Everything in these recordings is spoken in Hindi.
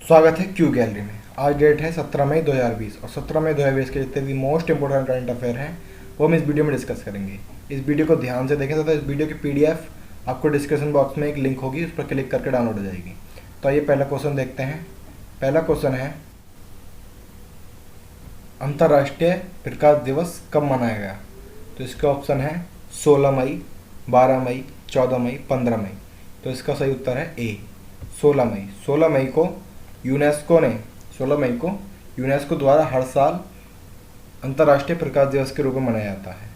स्वागत है क्यू गैलरी में। आज डेट है 17 मई 2020 और 17 मई 2020 के जितने भी मोस्ट इंपोर्टेंट करंट अफेयर हैं वो हम इस वीडियो में डिस्कस करेंगे। इस वीडियो को ध्यान से देखें तथा इस वीडियो की पीडीएफ आपको डिस्क्रिप्शन बॉक्स में एक लिंक होगी, उस पर क्लिक करके डाउनलोड हो जाएगी। तो आइए पहला क्वेश्चन देखते हैं। पहला क्वेश्चन है, अंतर्राष्ट्रीय प्रकाश दिवस कब मनाया गया? तो इसका ऑप्शन है 16 मई, 12 मई, 14 मई, 15 मई। तो इसका सही उत्तर है ए, 16 मई। 16 मई को यूनेस्को द्वारा हर साल अंतर्राष्ट्रीय प्रकाश दिवस के रूप में मनाया जाता है।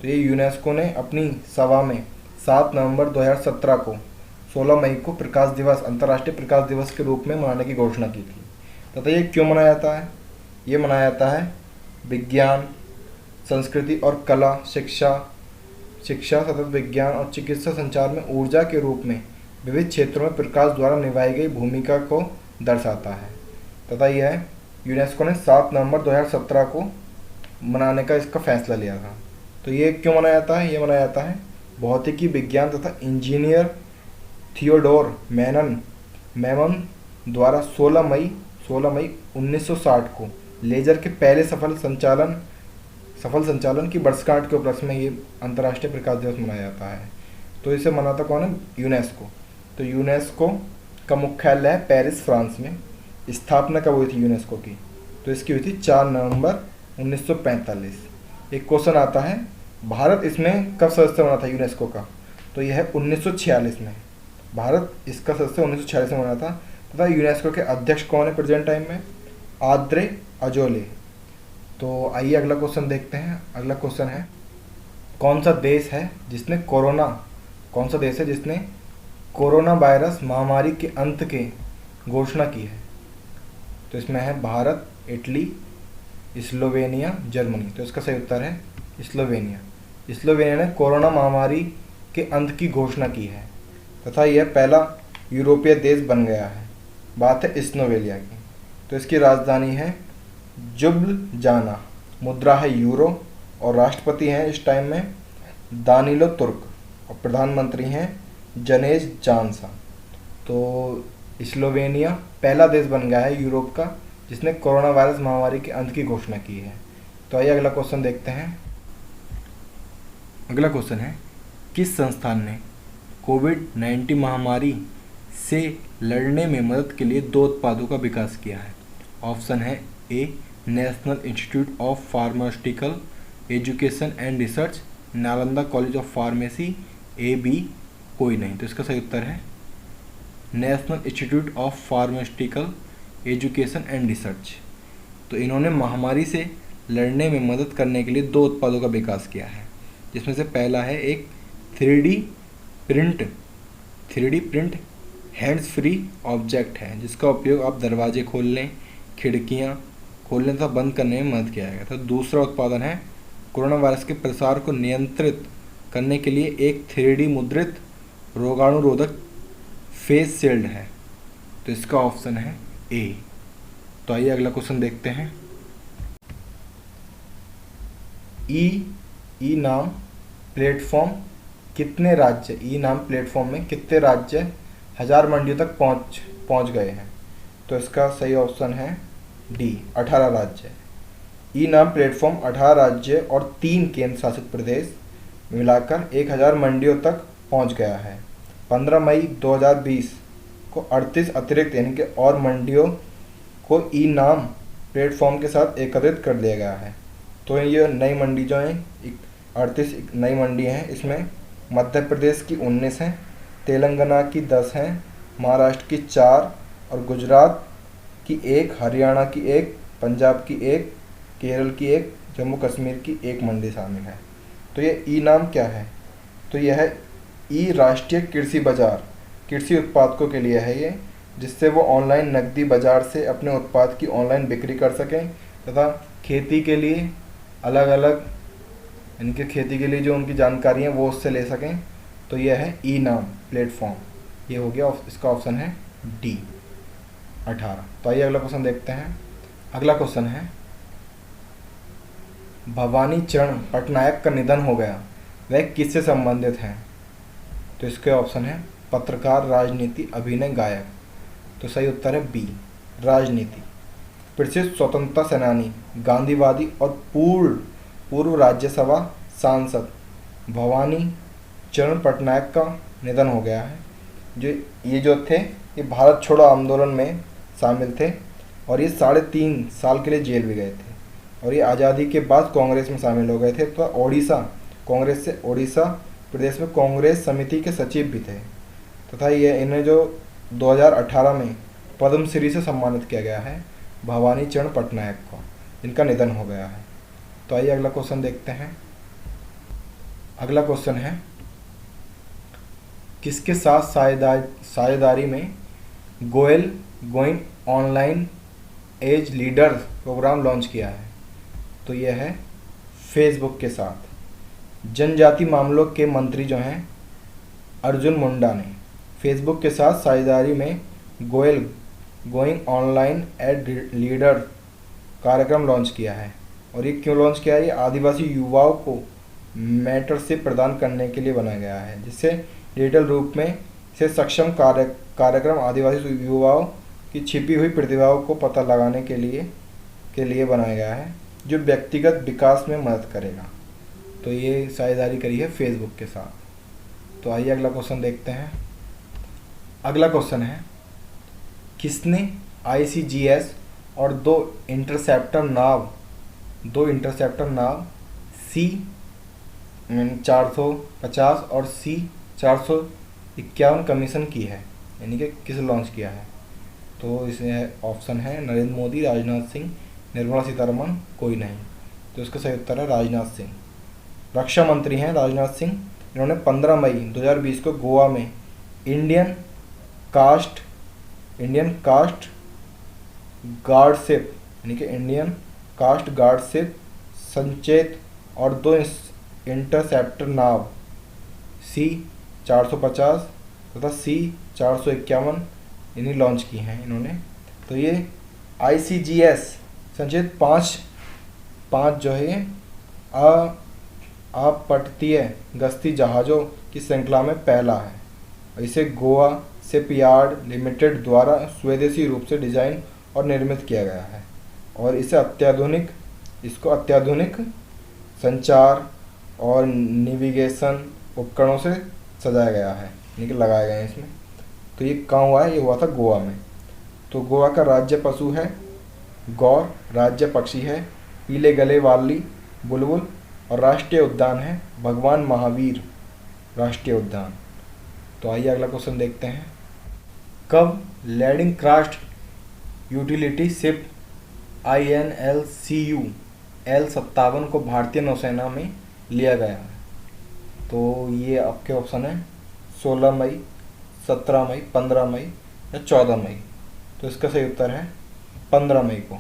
तो ये यूनेस्को ने अपनी सभा में 7 नवंबर 2017 को 16 मई को अंतर्राष्ट्रीय प्रकाश दिवस के रूप में मनाने की घोषणा की थी। तथा ये क्यों मनाया जाता है? ये मनाया जाता है विज्ञान, संस्कृति और कला, शिक्षा, सतत विज्ञान और चिकित्सा, संचार में ऊर्जा के रूप में विविध क्षेत्रों में प्रकाश द्वारा निभाई गई भूमिका को दर्शाता है। तथा यह यूनेस्को ने 7 नवंबर 2017 को मनाने का इसका फैसला लिया था। तो ये क्यों मनाया जाता है? ये मनाया जाता है भौतिकी, विज्ञान तथा इंजीनियर थियोडोर मैमन द्वारा 16 मई 1960 को लेजर के पहले सफल संचालन की वर्षगांठ के उपलक्ष्य में ये अंतर्राष्ट्रीय प्रकाश दिवस मनाया जाता है। तो इसे मनाता कौन है? यूनेस्को। तो यूनेस्को का मुख्यालय है पेरिस, फ्रांस में। स्थापना कब हुई थी यूनेस्को की? तो इसकी हुई थी 4 नवंबर 1945। एक क्वेश्चन आता है, भारत इसमें कब सदस्य बना था यूनेस्को का? तो यह है 1946 में। भारत इसका सदस्य 1946 में बना था। तथा यूनेस्को के अध्यक्ष कौन है प्रेजेंट टाइम में? आद्रे अजोले। तो आइए अगला क्वेश्चन देखते हैं। अगला क्वेश्चन है, कौन सा देश है जिसने कोरोना वायरस महामारी के अंत की घोषणा की है? तो इसमें है भारत, इटली, स्लोवेनिया, जर्मनी। तो इसका सही उत्तर है स्लोवेनिया। स्लोवेनिया ने कोरोना महामारी के अंत की घोषणा की है तथा यह पहला यूरोपीय देश बन गया है। बात है स्लोवेनिया की। तो इसकी राजधानी है जुब्लजाना, मुद्रा है यूरो और राष्ट्रपति हैं इस टाइम में दानिलो तुर्क और प्रधानमंत्री हैं जनेज जानसा। तो स्लोवेनिया पहला देश बन गया है यूरोप का जिसने कोरोना वायरस महामारी के अंत की घोषणा की है। तो आइए अगला क्वेश्चन देखते हैं। अगला क्वेश्चन है, किस संस्थान ने कोविड-19 महामारी से लड़ने में मदद के लिए 2 उत्पादों का विकास किया है? ऑप्शन है A, national institute of pharmaceutical education and research, Nalanda college of pharmacy, A, B, कोई नहीं। तो इसका सही उत्तर है national institute of pharmaceutical education and research. तो इन्होंने महामारी से लड़ने में मदद करने के लिए 2 उत्पादों का विकास किया है, जिसमें से पहला है एक 3D print hands free object है, जिसका उपयोग आप दरवाजे खोलने, खिड़कियां खोलने तथा बंद करने में मदद किया जाएगा। तो दूसरा उत्पादन है कोरोना वायरस के प्रसार को नियंत्रित करने के लिए एक 3D मुद्रित रोगाणुरोधक फेस शील्ड है। तो इसका ऑप्शन है ए। तो आइए अगला क्वेश्चन देखते हैं। ई नाम प्लेटफॉर्म में कितने राज्य 1000 मंडियों तक पहुंच गए हैं? तो इसका सही ऑप्शन है डी, 18 राज्य। ई नाम प्लेटफॉर्म 18 राज्य और 3 केंद्र शासित प्रदेश मिलाकर 1000 मंडियों तक पहुंच गया है। 15 मई 2020 को 38 अतिरिक्त यानी कि और मंडियों को ई नाम प्लेटफॉर्म के साथ एकत्रित कर लिया गया है। तो ये नई मंडी जो है 38 नई मंडी हैं। इसमें मध्य प्रदेश की 19 हैं, तेलंगाना की 10 हैं, महाराष्ट्र की 4 और गुजरात की 1, हरियाणा की 1, पंजाब की 1, केरल की 1, जम्मू कश्मीर की 1 मंडी शामिल है। तो ये ई नाम क्या है? तो यह है ई राष्ट्रीय कृषि बाजार, कृषि उत्पादकों के लिए है ये, जिससे वो ऑनलाइन नकदी बाजार से अपने उत्पाद की ऑनलाइन बिक्री कर सकें तथा खेती के लिए खेती के लिए जो उनकी जानकारी है वो उससे ले सकें। तो यह है ई नाम प्लेटफॉर्म। ये हो गया, इसका ऑप्शन है डी, 18। तो आइए अगला क्वेश्चन देखते हैं। अगला क्वेश्चन है, भवानी चरण पटनायक का निधन हो गया, वह किससे संबंधित हैं? तो इसके ऑप्शन है पत्रकार, राजनीति, अभिनय, गायक। तो सही उत्तर है बी, राजनीति। प्रसिद्ध स्वतंत्रता सेनानी, गांधीवादी और पूर्व राज्यसभा सांसद भवानी चरण पटनायक का निधन हो गया है। जो थे ये भारत छोड़ो आंदोलन में शामिल थे और ये 3.5 साल के लिए जेल भी गए थे और ये आज़ादी के बाद कांग्रेस में शामिल हो गए थे। तो ओडिशा प्रदेश में कांग्रेस समिति के सचिव भी थे तथा ये इन्हें जो 2018 में पद्मश्री से सम्मानित किया गया है भवानी चरण पटनायक को, जिनका निधन हो गया है। तो आइए अगला क्वेश्चन देखते हैं। अगला क्वेश्चन है, किसके साथ साझेदारी में going online as leader program launch किया है? तो यह है फेसबुक के साथ। जनजाति मामलों के मंत्री जो हैं अर्जुन मुंडा ने फेसबुक के साथ साझेदारी में गोइंग ऑनलाइन एज लीडर कार्यक्रम लॉन्च किया है। और ये क्यों लॉन्च किया है? ये आदिवासी युवाओं को मेंटरशिप प्रदान करने के लिए बनाया गया है, जिससे डिजिटल रूप में से सक्षम कार्यक्रम आदिवासी युवाओं की छिपी हुई प्रतिभाओं को पता लगाने के लिए बनाया गया है, जो व्यक्तिगत विकास में मदद करेगा। तो ये साझेदारी करी है फेसबुक के साथ। तो आइए अगला क्वेश्चन देखते हैं। अगला क्वेश्चन है, किसने ICGS और दो इंटरसेप्टर नाव C450 और C451 कमीशन की है, यानी कि किस लॉन्च किया है? तो इसमें ऑप्शन है नरेंद्र मोदी, राजनाथ सिंह, निर्मला सीतारमण, कोई नहीं। तो इसका सही उत्तर है राजनाथ सिंह। रक्षा मंत्री हैं राजनाथ सिंह। इन्होंने 15 मई 2020 को गोवा में इंडियन कास्ट गार्डशिप यानी कि इंडियन कास्ट गार्डशिप संचेत और दो इंटरसेप्टर नाव C450 तथा C451 इन्हें लॉन्च की हैं इन्होंने। तो ये ICGS संचेत पाँच जो है अपतटीय गश्ती जहाज़ों की श्रृंखला में पहला है। इसे गोवा शिपयार्ड लिमिटेड द्वारा स्वदेशी रूप से डिज़ाइन और निर्मित किया गया है और इसको अत्याधुनिक संचार और नेविगेशन उपकरणों से सजाया गया है, यानी कि लगाए गए हैं इसमें। तो ये कहाँ हुआ है? ये हुआ था गोवा में। तो गोवा का राज्य पशु है गौर, राज्य पक्षी है पीले गले वाली बुलबुल और राष्ट्रीय उद्यान है भगवान महावीर राष्ट्रीय उद्यान। तो आइए अगला क्वेश्चन देखते हैं। कब landing craft utility ship INLCU L57 को भारतीय नौसेना में लिया गया है? तो ये आपके ऑप्शन है 16 मई, 17 मई, 15 मई या 14 मई। तो इसका सही उत्तर है 15 मई को।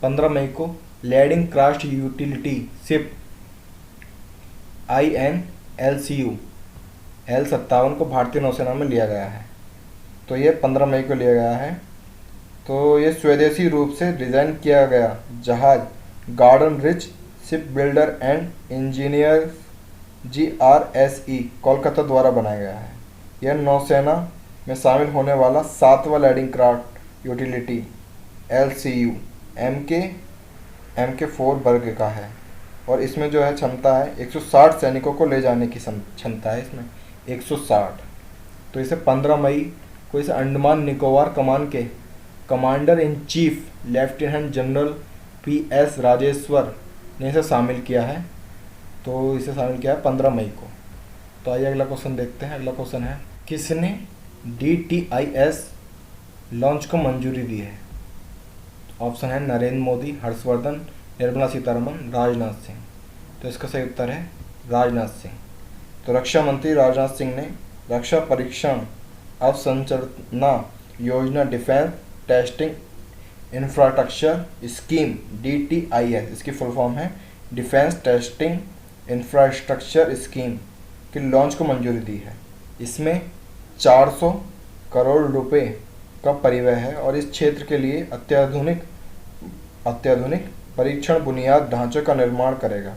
15 मई को landing craft utility ship INLCU L57 को भारतीय नौसेना में लिया गया है। तो ये 15 मई को लिया गया है। तो ये स्वदेशी रूप से डिज़ाइन किया गया जहाज garden rich ship builder and engineer GRSE Kolkata द्वारा बनाया गया है। यह नौसेना में शामिल होने वाला 7वां landing craft utility LCU MK4 वर्ग का है और इसमें जो है क्षमता है 160 सैनिकों को ले जाने की क्षमता है इसमें 160। तो इसे 15 मई को इसे अंडमान निकोबार कमान के commander in chief lieutenant general PS Rajeshwar ने इसे शामिल किया है। तो इसे शामिल किया है 15 मई को। तो आइए अगला क्वेश्चन देखते हैं। अगला क्वेश्चन है, किसने DTIS लॉन्च को मंजूरी दी है? ऑप्शन है नरेंद्र मोदी, हर्षवर्धन, निर्मला सीतारमण, राजनाथ सिंह। तो इसका सही उत्तर है राजनाथ सिंह। तो रक्षा मंत्री राजनाथ सिंह ने रक्षा परीक्षण अवसंरचना योजना defence testing infrastructure scheme DTIS, इसकी फुल फॉर्म है डिफेंस टेस्टिंग इंफ्रास्ट्रक्चर स्कीम के लॉन्च को मंजूरी दी है। इसमें 400 करोड़ रुपए का परिव्यय है और इस क्षेत्र के लिए अत्याधुनिक परीक्षण बुनियाद ढांचे का निर्माण करेगा।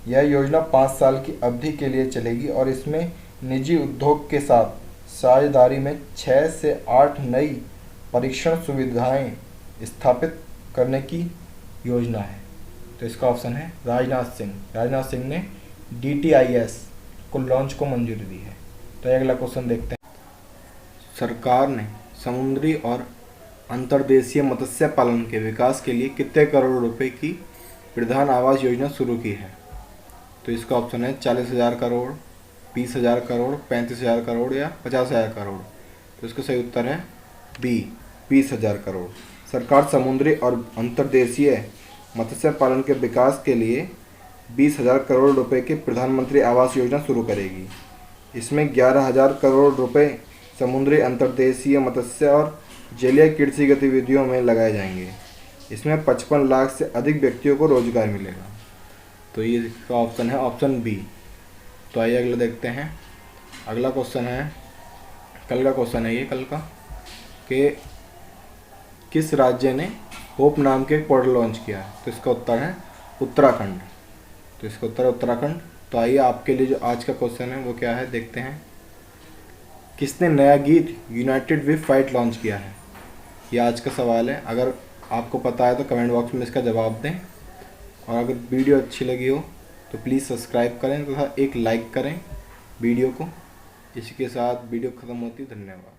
यह योजना 5 साल की अवधि के लिए चलेगी और इसमें निजी उद्योग के साथ साझेदारी में 6 से 8 नई परीक्षण सुविधाएं स्थापित करने की योजना है? तो इसका ऑप्शन है राजनाथ सिंह। राजनाथ सिंह ने DTIS को लॉन्च को मंजूरी दी है। तो अगला क्वेश्चन देखते हैं। सरकार ने समुद्री और अंतर्देशीय मत्स्य पालन के विकास के लिए कितने करोड़ रुपए की प्रधान आवास योजना शुरू की है? तो इसका ऑप्शन है 40,000 करोड़, 20,000 करोड़, 35,000 करोड़ या 50,000 करोड़। तो इसका सही उत्तर है बी, 20,000 करोड़। सरकार समुद्री और अंतर्देशीय मत्स्य पालन के विकास के लिए 20,000 करोड़ रुपए की प्रधानमंत्री आवास योजना शुरू करेगी। इसमें 11,000 करोड़ रुपए समुद्री अंतर्देशीय मत्स्य और जलीय कृषि गतिविधियों में लगाए जाएंगे। इसमें 55 लाख से अधिक व्यक्तियों को रोजगार मिलेगा। तो ये इसका ऑप्शन है ऑप्शन बी। तो आइए अगला देखते हैं। अगला क्वेश्चन है, कल का क्वेश्चन है ये, कल का, कि किस राज्य ने होप नाम के एक पोर्टल लॉन्च किया है? तो इसका उत्तर है उत्तराखंड। तो इसका उत्तर है उत्तराखंड। तो आइए आपके लिए जो आज का क्वेश्चन है वो क्या है देखते हैं। किसने नया गीत यूनाइटेड वी फाइट लॉन्च किया है? ये आज का सवाल है। अगर आपको पता है तो कमेंट बॉक्स में इसका जवाब दें, और अगर वीडियो अच्छी लगी हो तो प्लीज़ सब्सक्राइब करें तथा एक लाइक करें वीडियो को। इसी के साथ वीडियो ख़त्म होती है। धन्यवाद।